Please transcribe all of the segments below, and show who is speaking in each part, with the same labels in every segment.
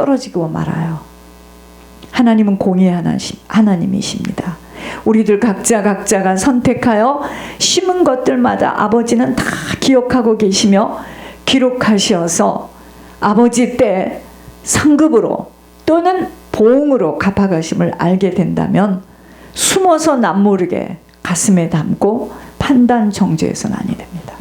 Speaker 1: 떨어지고 말아요. 하나님은 공의의 하나님이십니다. 우리들 각자가 선택하여 심은 것들마다 아버지는 다 기억하고 계시며 기록하셔서 아버지 때 상급으로 또는 보응으로 갚아가심을 알게 된다면 숨어서 남모르게 가슴에 담고 판단 정죄해서는 아니 됩니다.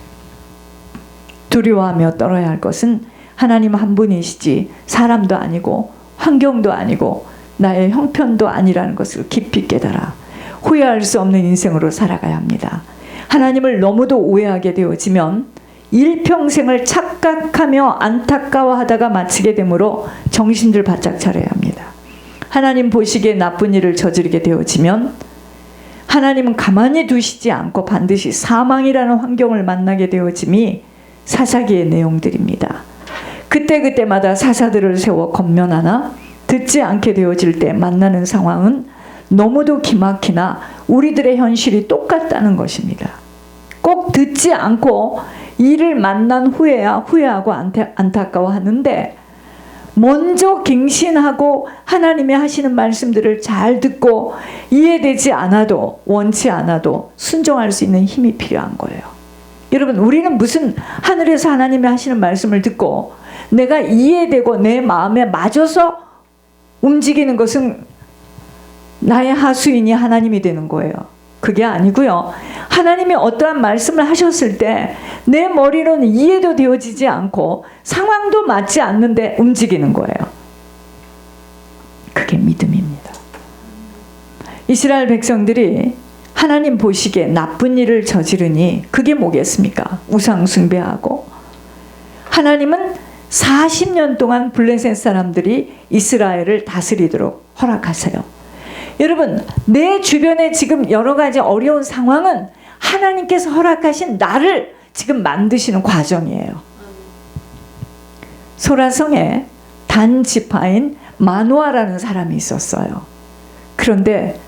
Speaker 1: 두려워하며 떨어야 할 것은 하나님 한 분이시지 사람도 아니고 환경도 아니고 나의 형편도 아니라는 것을 깊이 깨달아 후회할 수 없는 인생으로 살아가야 합니다. 하나님을 너무도 오해하게 되어지면 일평생을 착각하며 안타까워하다가 마치게 되므로 정신들 바짝 차려야 합니다. 하나님 보시기에 나쁜 일을 저지르게 되어지면 하나님은 가만히 두시지 않고 반드시 사망이라는 환경을 만나게 되어짐이 사사기의 내용들입니다. 그때마다 사사들을 세워 권면하나 듣지 않게 되어질 때 만나는 상황은 너무도 기막히나 우리들의 현실이 똑같다는 것입니다. 꼭 듣지 않고 이를 만난 후에야 후회하고 안타까워하는데 먼저 갱신하고 하나님의 하시는 말씀들을 잘 듣고 이해되지 않아도 원치 않아도 순종할 수 있는 힘이 필요한 거예요. 여러분, 우리는 무슨 하늘에서 하나님이 하시는 말씀을 듣고 내가 이해되고 내 마음에 맞아서 움직이는 것은 나의 하수인이 하나님이 되는 거예요. 그게 아니고요. 하나님이 어떠한 말씀을 하셨을 때 내 머리로는 이해도 되어지지 않고 상황도 맞지 않는데 움직이는 거예요. 그게 믿음입니다. 이스라엘 백성들이 하나님 보시기에 나쁜 일을 저지르니 그게 뭐겠습니까? 우상 숭배하고. 하나님은 40년 동안 블레셋 사람들이 이스라엘을 다스리도록 허락하세요. 여러분, 내 주변에 지금 여러 가지 어려운 상황은 하나님께서 허락하신 나를 지금 만드시는 과정이에요. 소라성에 단지파인 마노아라는 사람이 있었어요. 그런데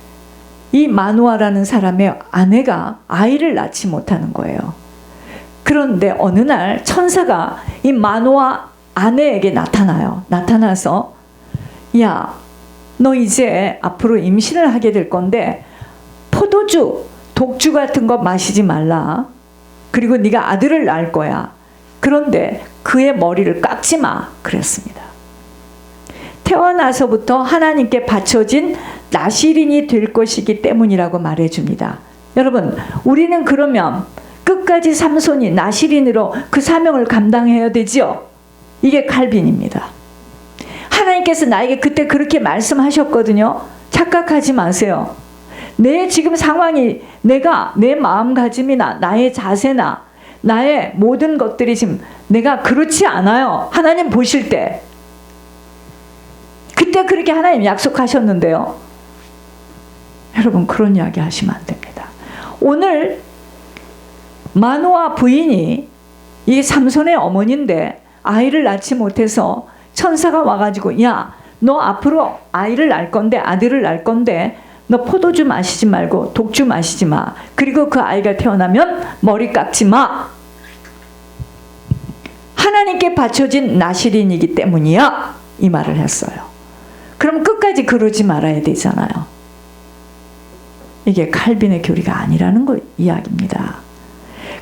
Speaker 1: 이 마노아라는 사람의 아내가 아이를 낳지 못하는 거예요. 그런데 어느 날 천사가 이 마노아 아내에게 나타나요. 나타나서 야, 너 이제 앞으로 임신을 하게 될 건데 포도주, 독주 같은 거 마시지 말라. 그리고 네가 아들을 낳을 거야. 그런데 그의 머리를 깎지 마. 그랬습니다. 태어나서부터 하나님께 바쳐진 나실인이 될 것이기 때문이라고 말해줍니다. 여러분, 우리는 그러면 끝까지 삼손이 나실인으로 그 사명을 감당해야 되지요. 이게 칼빈입니다. 하나님께서 나에게 그때 그렇게 말씀하셨거든요. 착각하지 마세요. 내 지금 상황이 내가 내 마음가짐이나 나의 자세나 나의 모든 것들이 지금 내가 그렇지 않아요. 하나님 보실 때. 그때 그렇게 하나님 약속하셨는데요. 여러분, 그런 이야기 하시면 안 됩니다. 오늘 마노아 부인이 이 삼손의 어머니인데 아이를 낳지 못해서 천사가 와가지고 야, 너 앞으로 아이를 낳을 건데 아들을 낳을 건데 너 포도주 마시지 말고 독주 마시지 마. 그리고 그 아이가 태어나면 머리 깎지 마. 하나님께 바쳐진 나실인이기 때문이야. 이 말을 했어요. 그럼 끝까지 그러지 말아야 되잖아요. 이게 칼빈의 교리가 아니라는 거 이야기입니다.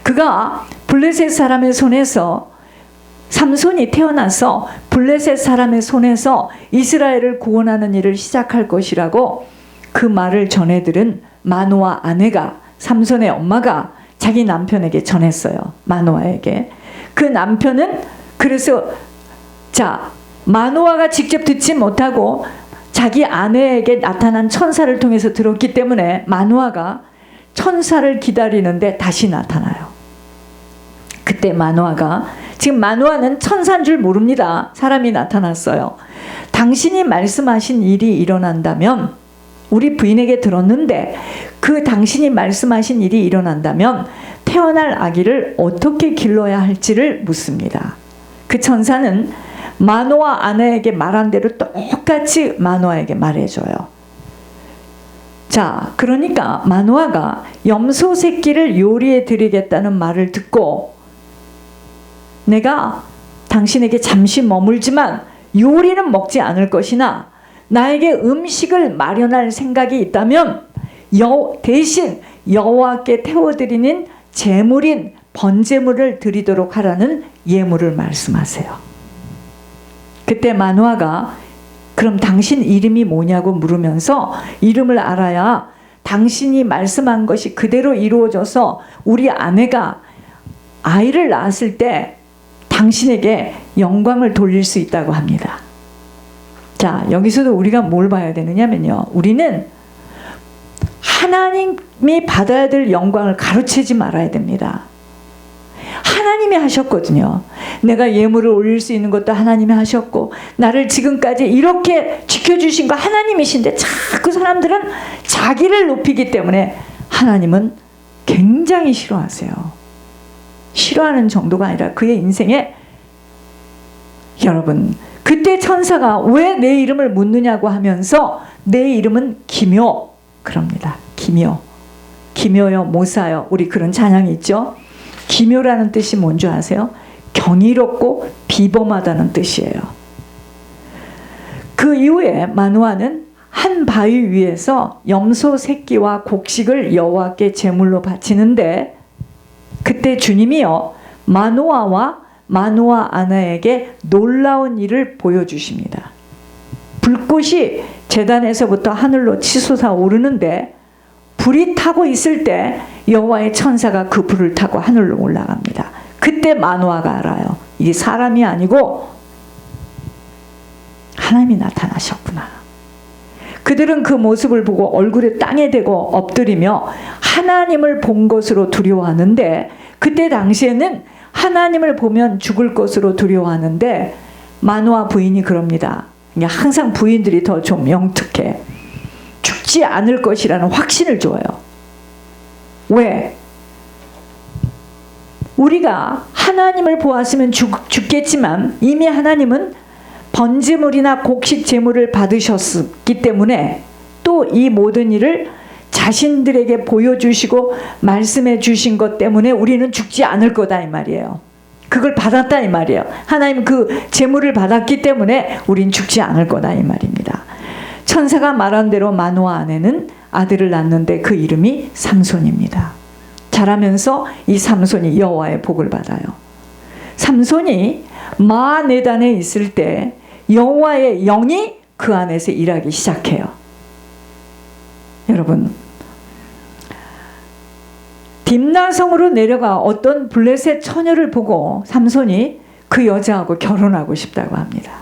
Speaker 1: 그가 블레셋 사람의 손에서 삼손이 태어나서 블레셋 사람의 손에서 이스라엘을 구원하는 일을 시작할 것이라고 그 말을 전해 들은 마노아 아내가 삼손의 엄마가 자기 남편에게 전했어요. 마노아에게. 그 남편은 그래서 마노아가 직접 듣지 못하고 자기 아내에게 나타난 천사를 통해서 들었기 때문에 마노아가 천사를 기다리는데 다시 나타나요. 그때 마노아가, 지금 마노아는 천사인 줄 모릅니다. 사람이 나타났어요. 당신이 말씀하신 일이 일어난다면, 우리 부인에게 들었는데 그 당신이 말씀하신 일이 일어난다면 태어날 아기를 어떻게 길러야 할지를 묻습니다. 그 천사는 마노아 아내에게 말한 대로 똑같이 마노아에게 말해줘요. 자, 그러니까 마노아가 염소 새끼를 요리해 드리겠다는 말을 듣고 내가 당신에게 잠시 머물지만 요리는 먹지 않을 것이나 나에게 음식을 마련할 생각이 있다면 대신 여호와께 태워드리는 제물인 번제물을 드리도록 하라는 예물을 말씀하세요. 그때 마노아가 그럼 당신 이름이 뭐냐고 물으면서 이름을 알아야 당신이 말씀한 것이 그대로 이루어져서 우리 아내가 아이를 낳았을 때 당신에게 영광을 돌릴 수 있다고 합니다. 자, 여기서도 우리가 뭘 봐야 되느냐면요, 우리는 하나님이 받아야 될 영광을 가로채지 말아야 됩니다. 하나님이 하셨거든요. 내가 예물을 올릴 수 있는 것도 하나님이 하셨고, 나를 지금까지 이렇게 지켜주신 거 하나님이신데 자꾸 사람들은 자기를 높이기 때문에 하나님은 굉장히 싫어하세요. 싫어하는 정도가 아니라 그의 인생에, 여러분, 그때 천사가 왜 내 이름을 묻느냐고 하면서 내 이름은 기묘 그럽니다. 기묘. 기묘여 모사여. 우리 그런 찬양이 있죠. 기묘라는 뜻이 뭔지 아세요? 경이롭고 비범하다는 뜻이에요. 그 이후에 마노아는 한 바위 위에서 염소 새끼와 곡식을 여호와께 제물로 바치는데, 그때 주님이요 마노아와 마노아 아내에게 놀라운 일을 보여주십니다. 불꽃이 제단에서부터 하늘로 치솟아 오르는데, 불이 타고 있을 때 여호와의 천사가 그 불을 타고 하늘로 올라갑니다. 그때 마노아가 알아요. 이게 사람이 아니고 하나님이 나타나셨구나. 그들은 그 모습을 보고 얼굴에 땅에 대고 엎드리며 하나님을 본 것으로 두려워하는데, 그때 당시에는 하나님을 보면 죽을 것으로 두려워하는데 마노아 부인이 그럽니다. 항상 부인들이 더 좀 영특해. 죽지 않을 것이라는 확신을 줘요. 왜? 우리가 하나님을 보았으면 죽겠지만 이미 하나님은 번제물이나 곡식 제물을 받으셨기 때문에 또 이 모든 일을 자신들에게 보여주시고 말씀해 주신 것 때문에 우리는 죽지 않을 거다 이 말이에요. 그걸 받았다 이 말이에요. 하나님 그 제물을 받았기 때문에 우린 죽지 않을 거다 이 말입니다. 천사가 말한 대로 마노아 아내는 아들을 낳는데 그 이름이 삼손입니다. 자라면서 이 삼손이 여호와의 복을 받아요. 삼손이 마네단에 있을 때 여호와의 영이 그 안에서 일하기 시작해요. 여러분, 딥나성으로 내려가 어떤 블레셋 처녀를 보고 삼손이 그 여자하고 결혼하고 싶다고 합니다.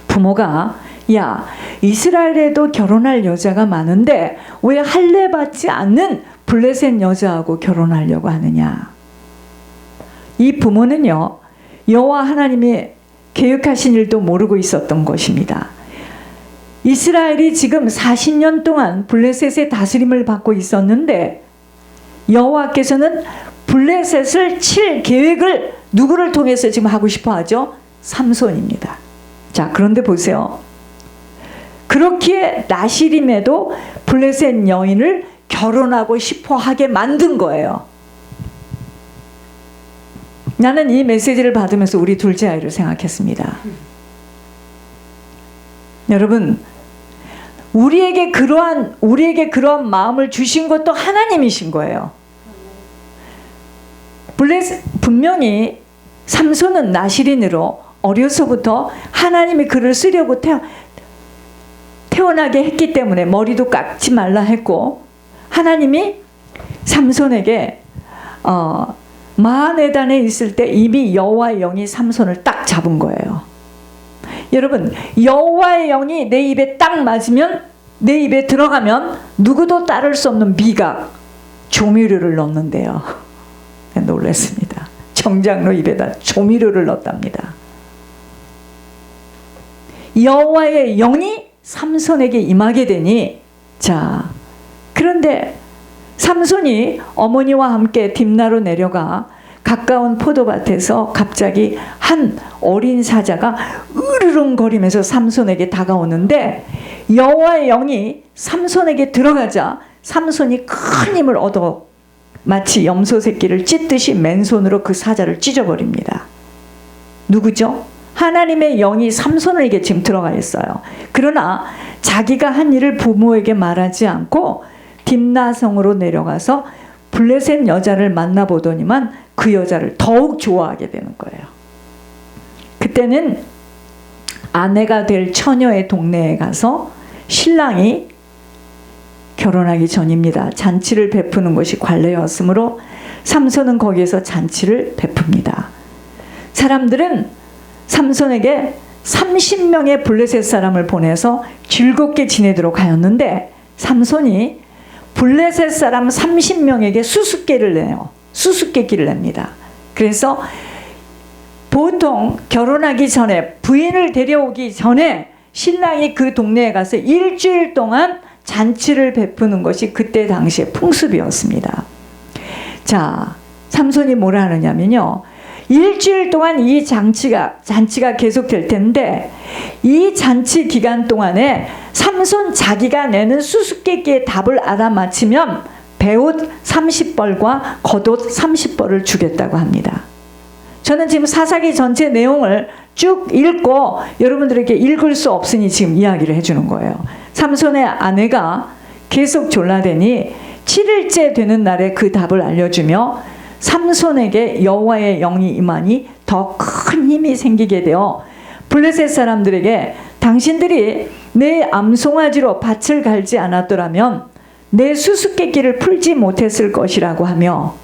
Speaker 1: 부모가 야, 이스라엘에도 결혼할 여자가 많은데 왜 할례 받지 않는 블레셋 여자하고 결혼하려고 하느냐. 이 부모는요, 여호와 하나님이 계획하신 일도 모르고 있었던 것입니다. 이스라엘이 지금 40년 동안 블레셋의 다스림을 받고 있었는데 여호와께서는 블레셋을 칠 계획을 누구를 통해서 지금 하고 싶어 하죠? 삼손입니다. 자, 그런데 보세요. 그렇기에 나시림에도 블레셋 여인을 결혼하고 싶어 하게 만든 거예요. 나는 이 메시지를 받으면서 우리 둘째 아이를 생각했습니다. 여러분, 우리에게 그러한 마음을 주신 것도 하나님이신 거예요. 분명히 삼손은 나시린으로 어려서부터 하나님이 그를 쓰려고 태어나게 했기 때문에 머리도 깎지 말라 했고, 하나님이 삼손에게 마하네단에 있을 때 이미 여호와의 영이 삼손을 딱 잡은 거예요. 여러분, 여호와의 영이 내 입에 딱 맞으면, 내 입에 들어가면 누구도 따를 수 없는 미각, 조미료를 넣는데요. 놀랐습니다. 정장로 입에다 조미료를 넣었답니다. 여호와의 영이 삼손에게 임하게 되니, 자, 그런데 삼손이 어머니와 함께 딥나로 내려가 가까운 포도밭에서 갑자기 한 어린 사자가 으르렁거리면서 삼손에게 다가오는데, 여호와의 영이 삼손에게 들어가자 삼손이 큰 힘을 얻어 마치 염소 새끼를 찢듯이 맨손으로 그 사자를 찢어버립니다. 누구죠? 하나님의 영이 삼손에게 지금 들어가 있어요. 그러나 자기가 한 일을 부모에게 말하지 않고 딥나성으로 내려가서 블레셋 여자를 만나보더니만 그 여자를 더욱 좋아하게 되는 거예요. 그때는 아내가 될 처녀의 동네에 가서 신랑이 결혼하기 전입니다. 잔치를 베푸는 것이 관례였으므로 삼손은 거기에서 잔치를 베풉니다. 사람들은 삼손에게 30명의 블레셋 사람을 보내서 즐겁게 지내도록 하였는데 삼손이 블레셋 사람 30명에게 수수께를 내요. 수수께끼를 냅니다. 그래서 보통 결혼하기 전에, 부인을 데려오기 전에 신랑이 그 동네에 가서 일주일 동안 잔치를 베푸는 것이 그때 당시의 풍습이었습니다. 자, 삼손이 뭐라 하느냐면요, 일주일 동안 이 잔치가 계속될 텐데 이 잔치 기간 동안에 삼손 자기가 내는 수수께끼의 답을 알아맞히면 배옷 30벌과 겉옷 30벌을 주겠다고 합니다. 저는 지금 사사기 전체 내용을 쭉 읽고 여러분들에게 읽을 수 없으니 지금 이야기를 해주는 거예요. 삼손의 아내가 계속 졸라대니 7일째 되는 날에 그 답을 알려주며 삼손에게 여호와의 영이 임하니 더 큰 힘이 생기게 되어 블레셋 사람들에게 당신들이 내 암송아지로 밭을 갈지 않았더라면 내 수수께끼를 풀지 못했을 것이라고 하며,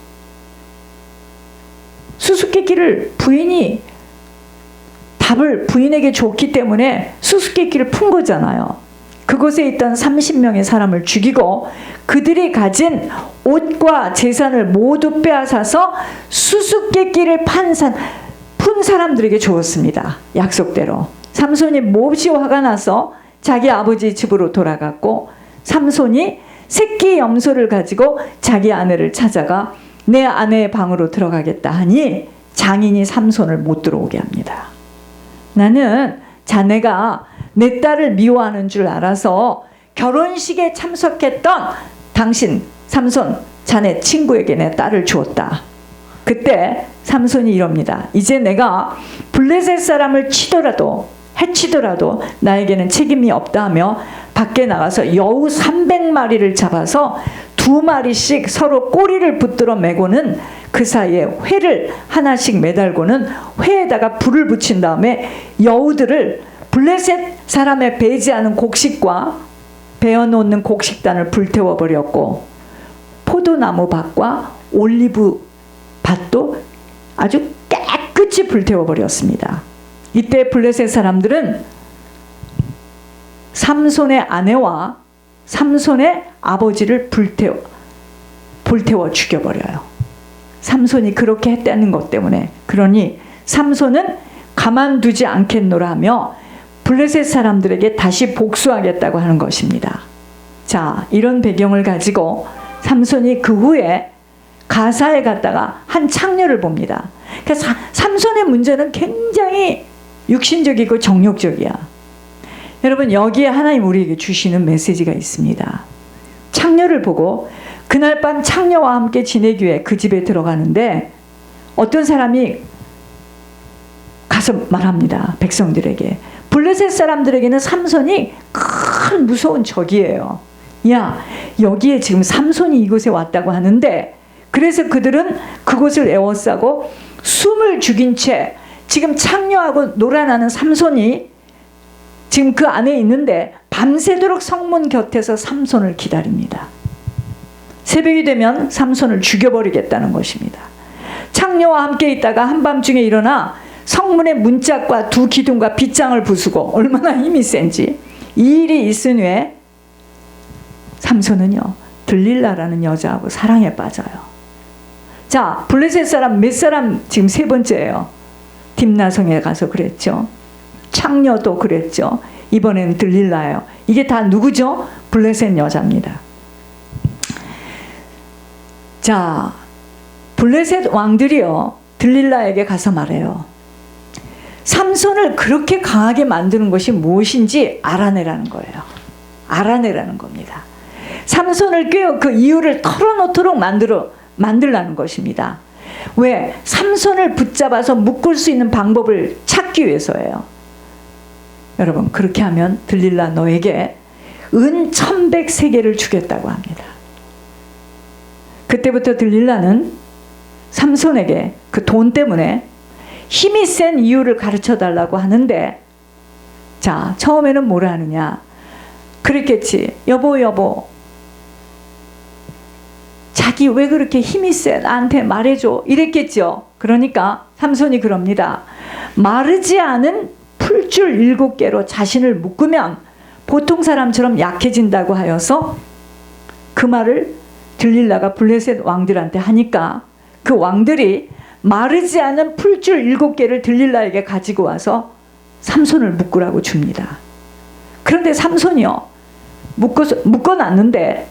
Speaker 1: 수수께끼를 부인이 답을 부인에게 줬기 때문에 수수께끼를 푼 거잖아요. 그곳에 있던 30명의 사람을 죽이고 그들이 가진 옷과 재산을 모두 빼앗아서 수수께끼를 푼 사람들에게 주었습니다. 약속대로. 삼손이 몹시 화가 나서 자기 아버지 집으로 돌아갔고, 삼손이 새끼 염소를 가지고 자기 아내를 찾아가 내 아내의 방으로 들어가겠다 하니 장인이 삼손을 못 들어오게 합니다. 나는 자네가 내 딸을 미워하는 줄 알아서 결혼식에 참석했던 당신 삼손 자네 친구에게 내 딸을 주었다. 그때 삼손이 이럽니다. 이제 내가 블레셋 사람을 치더라도 해치더라도 나에게는 책임이 없다 하며 밖에 나가서 여우 300마리를 잡아서 2마리씩 서로 꼬리를 붙들어 매고는 그 사이에 회를 하나씩 매달고는 회에다가 불을 붙인 다음에 여우들을 블레셋 사람의 배제하는 곡식과 베어놓는 곡식단을 불태워버렸고, 포도나무 밭과 올리브 밭도 아주 깨끗이 불태워버렸습니다. 이때 블레셋 사람들은 삼손의 아내와 삼손의 아버지를 불태워 죽여버려요. 삼손이 그렇게 했다는 것 때문에. 그러니 삼손은 가만두지 않겠노라 하며 블레셋 사람들에게 다시 복수하겠다고 하는 것입니다. 자, 이런 배경을 가지고 삼손이 그 후에 가사에 갔다가 한 창녀를 봅니다. 그러니까 삼손의 문제는 굉장히 육신적이고 정욕적이야. 여러분, 여기에 하나님 우리에게 주시는 메시지가 있습니다. 창녀를 보고 그날 밤 창녀와 함께 지내기 위해 그 집에 들어가는데 어떤 사람이 가서 말합니다. 백성들에게. 블레셋 사람들에게는 삼손이 큰 무서운 적이에요. 야, 여기에 지금 삼손이 이곳에 왔다고 하는데, 그래서 그들은 그곳을 에워싸고 숨을 죽인 채 지금 창녀하고 놀아나는 삼손이 지금 그 안에 있는데 밤새도록 성문 곁에서 삼손을 기다립니다. 새벽이 되면 삼손을 죽여버리겠다는 것입니다. 창녀와 함께 있다가 한밤중에 일어나 성문의 문짝과 2 기둥과 빗장을 부수고, 얼마나 힘이 센지. 이 일이 있은 후에 삼손은요, 들릴라라는 여자하고 사랑에 빠져요. 자, 블레셋 사람 몇 사람 지금 3번째예요. 딥나성에 가서 그랬죠. 창녀도 그랬죠. 이번에는 들릴라예요. 이게 다 누구죠? 블레셋 여자입니다. 자, 블레셋 왕들이요, 들릴라에게 가서 말해요. 삼손을 그렇게 강하게 만드는 것이 무엇인지 알아내라는 거예요. 알아내라는 겁니다. 삼손을 꿰어 그 이유를 털어놓도록 만들라는 것입니다. 왜? 삼손을 붙잡아서 묶을 수 있는 방법을 찾기 위해서예요. 여러분, 그렇게 하면 들릴라 너에게 은 1100세겔을 주겠다고 합니다. 그때부터 들릴라는 삼손에게 그 돈 때문에 힘이 센 이유를 가르쳐 달라고 하는데, 자, 처음에는 뭐라 하느냐. 그랬겠지. 여보, 자기 왜 그렇게 힘이 세? 나한테 말해줘. 이랬겠죠. 그러니까 삼손이 그럽니다. 마르지 않은 풀줄 7개로 자신을 묶으면 보통 사람처럼 약해진다고 하여서 그 말을 들릴라가 블레셋 왕들한테 하니까 그 왕들이 마르지 않은 풀줄 7개를 들릴라에게 가지고 와서 삼손을 묶으라고 줍니다. 그런데 삼손이요, 묶어놨는데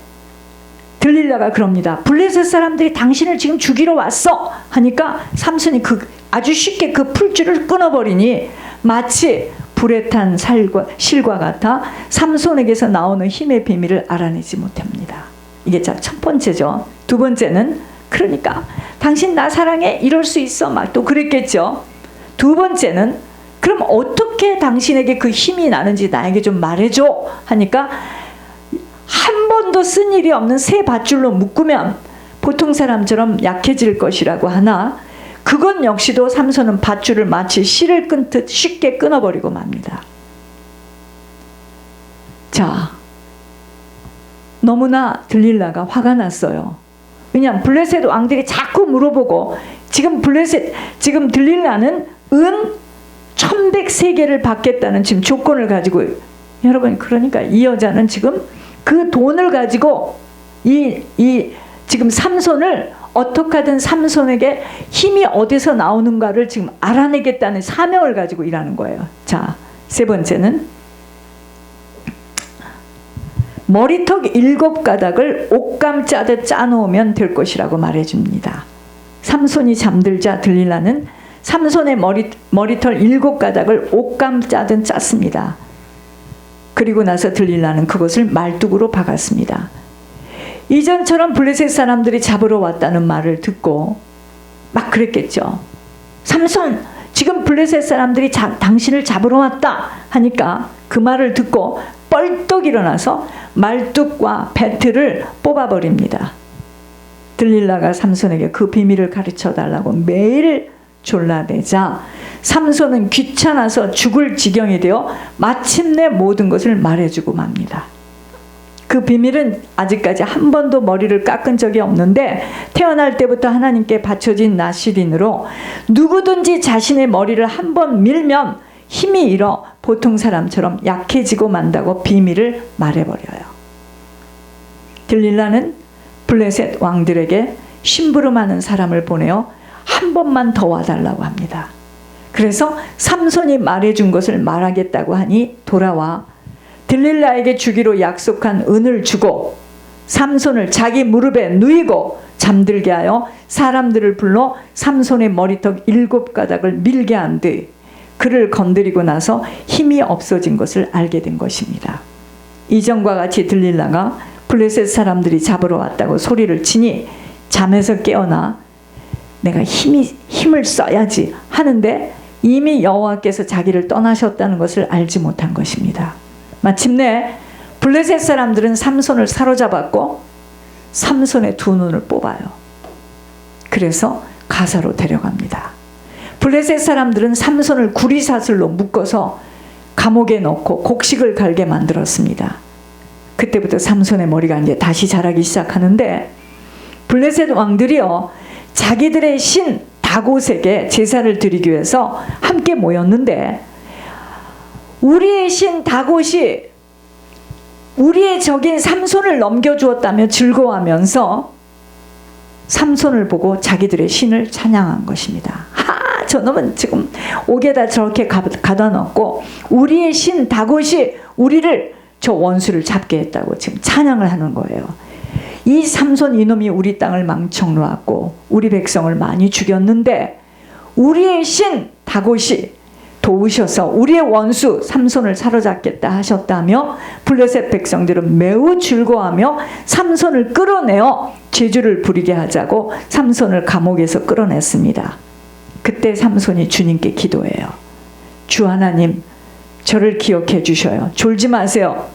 Speaker 1: 들릴라가 그럽니다. 블레셋 사람들이 당신을 지금 죽이러 왔어 하니까 삼손이 아주 쉽게 그 풀줄을 끊어버리니 마치 불에 탄 실과 같아 삼손에게서 나오는 힘의 비밀을 알아내지 못합니다. 이게 첫 번째죠. 두 번째는 그러니까 당신 나 사랑해? 이럴 수 있어? 막 또 그랬겠죠. 두 번째는 그럼 어떻게 당신에게 그 힘이 나는지 나에게 좀 말해줘 하니까 한 번도 쓴 일이 없는 새 밧줄로 묶으면 보통 사람처럼 약해질 것이라고 하나 그건 역시도 삼손은 밧줄을 마치 실을 끊듯 쉽게 끊어버리고 맙니다. 자, 너무나 들릴라가 화가 났어요. 왜냐하면 블레셋 왕들이 자꾸 물어보고 지금 들릴라는 은 1100세겔을 받겠다는 지금 조건을 가지고, 여러분, 그러니까 이 여자는 지금 그 돈을 가지고 지금 삼손을 어떻게 하든 삼손에게 힘이 어디서 나오는가를 지금 알아내겠다는 사명을 가지고 일하는 거예요. 자, 세 번째는 머리턱 7가닥을 옷감 짜듯 짜놓으면 될 것이라고 말해줍니다. 삼손이 잠들자 들릴라는 삼손의 머리털 7가닥을 옷감 짜듯 짰습니다. 그리고 나서 들릴라는 그것을 말뚝으로 박았습니다. 이전처럼 블레셋 사람들이 잡으러 왔다는 말을 듣고 막 그랬겠죠. 삼손, 지금 블레셋 사람들이 당신을 잡으러 왔다 하니까 그 말을 듣고 뻘떡 일어나서 말뚝과 배틀을 뽑아버립니다. 들릴라가 삼손에게 그 비밀을 가르쳐 달라고 매일 졸라대자 삼손은 귀찮아서 죽을 지경이 되어 마침내 모든 것을 말해주고 맙니다. 그 비밀은 아직까지 한 번도 머리를 깎은 적이 없는데 태어날 때부터 하나님께 바쳐진 나시린으로 누구든지 자신의 머리를 한 번 밀면 힘이 잃어 보통 사람처럼 약해지고 만다고 비밀을 말해버려요. 들릴라는 블레셋 왕들에게 심부름하는 사람을 보내어 한 번만 더 와달라고 합니다. 그래서 삼손이 말해준 것을 말하겠다고 하니 돌아와 들릴라에게 주기로 약속한 은을 주고 삼손을 자기 무릎에 누이고 잠들게 하여 사람들을 불러 삼손의 머리턱 7가닥을 밀게 한 뒤 그를 건드리고 나서 힘이 없어진 것을 알게 된 것입니다. 이전과 같이 들릴라가 블레셋 사람들이 잡으러 왔다고 소리를 치니 잠에서 깨어나 내가 힘을 써야지 하는데 이미 여호와께서 자기를 떠나셨다는 것을 알지 못한 것입니다. 마침내 블레셋 사람들은 삼손을 사로잡았고 삼손의 두 눈을 뽑아요. 그래서 가사로 데려갑니다. 블레셋 사람들은 삼손을 구리사슬로 묶어서 감옥에 넣고 곡식을 갈게 만들었습니다. 그때부터 삼손의 머리가 이제 다시 자라기 시작하는데 블레셋 왕들이요, 자기들의 신 다곶에게 제사를 드리기 위해서 함께 모였는데 우리의 신 다곶이 우리의 적인 삼손을 넘겨주었다며 즐거워하면서 삼손을 보고 자기들의 신을 찬양한 것입니다. 저놈은 지금 옥에다 저렇게 가다 놓고 우리의 신 다곶이 우리를 저 원수를 잡게 했다고 지금 찬양을 하는 거예요. 이 삼손 이놈이 우리 땅을 망쳐놓았고 우리 백성을 많이 죽였는데 우리의 신 다곶이 도우셔서 우리의 원수 삼손을 사로잡겠다 하셨다며 블레셋 백성들은 매우 즐거워하며 삼손을 끌어내어 제주를 부리게 하자고 삼손을 감옥에서 끌어냈습니다. 그때 삼손이 주님께 기도해요. 주 하나님, 저를 기억해 주셔요. 졸지 마세요.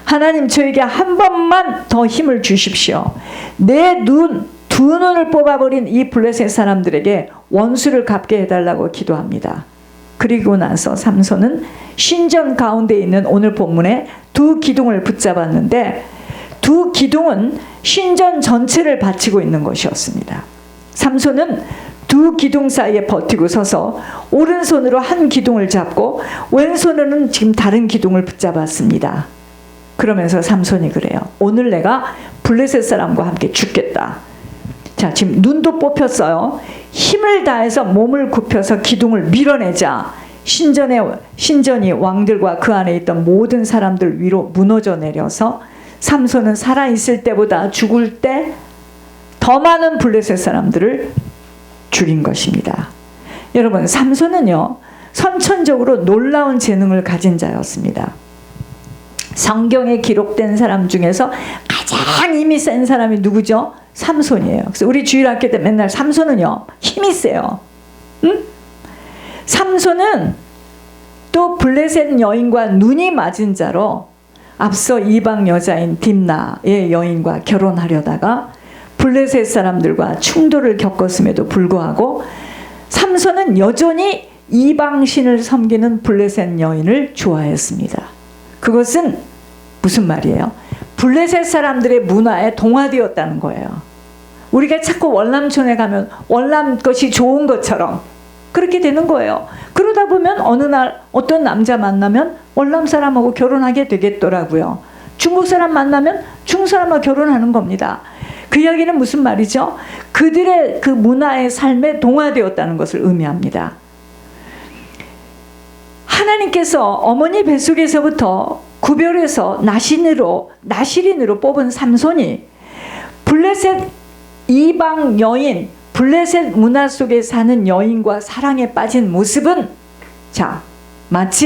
Speaker 1: 하나님, 저에게 한 번만 더 힘을 주십시오. 내 두 눈을 뽑아버린 이 블레셋 사람들에게 원수를 갚게 해달라고 기도합니다. 그리고 나서 삼손은 신전 가운데 있는 오늘 본문에 두 기둥을 붙잡았는데 두 기둥은 신전 전체를 받치고 있는 것이었습니다. 삼손은 두 기둥 사이에 버티고 서서 오른손으로 한 기둥을 잡고 왼손으로는 지금 다른 기둥을 붙잡았습니다. 그러면서 삼손이 그래요. 오늘 내가 블레셋 사람과 함께 죽겠다. 자, 지금 눈도 뽑혔어요. 힘을 다해서 몸을 굽혀서 기둥을 밀어내자 신전이 왕들과 그 안에 있던 모든 사람들 위로 무너져 내려서 삼손은 살아있을 때보다 죽을 때 더 많은 블레셋 사람들을 죽인 것입니다. 여러분, 삼손은요 선천적으로 놀라운 재능을 가진 자였습니다. 성경에 기록된 사람 중에서 가장 힘이 센 사람이 누구죠? 삼손이에요. 그래서 우리 주일학교 때 맨날 삼손은요 힘이 세요. 응? 삼손은 또 블레셋 여인과 눈이 맞은 자로 앞서 이방 여자인 딥나의 여인과 결혼하려다가 블레셋 사람들과 충돌을 겪었음에도 불구하고 삼손은 여전히 이방신을 섬기는 블레셋 여인을 좋아했습니다. 그것은 무슨 말이에요? 블레셋 사람들의 문화에 동화되었다는 거예요. 우리가 자꾸 월남촌에 가면 월남 것이 좋은 것처럼 그렇게 되는 거예요. 그러다 보면 어느 날 어떤 남자 만나면 월남 사람하고 결혼하게 되겠더라고요. 중국 사람 만나면 중국 사람하고 결혼하는 겁니다. 그 이야기는 무슨 말이죠? 그들의 그 문화의 삶에 동화되었다는 것을 의미합니다. 하나님께서 어머니 뱃속에서부터 구별해서 나실인으로 뽑은 삼손이 블레셋 이방 여인, 블레셋 문화 속에 사는 여인과 사랑에 빠진 모습은 자, 마치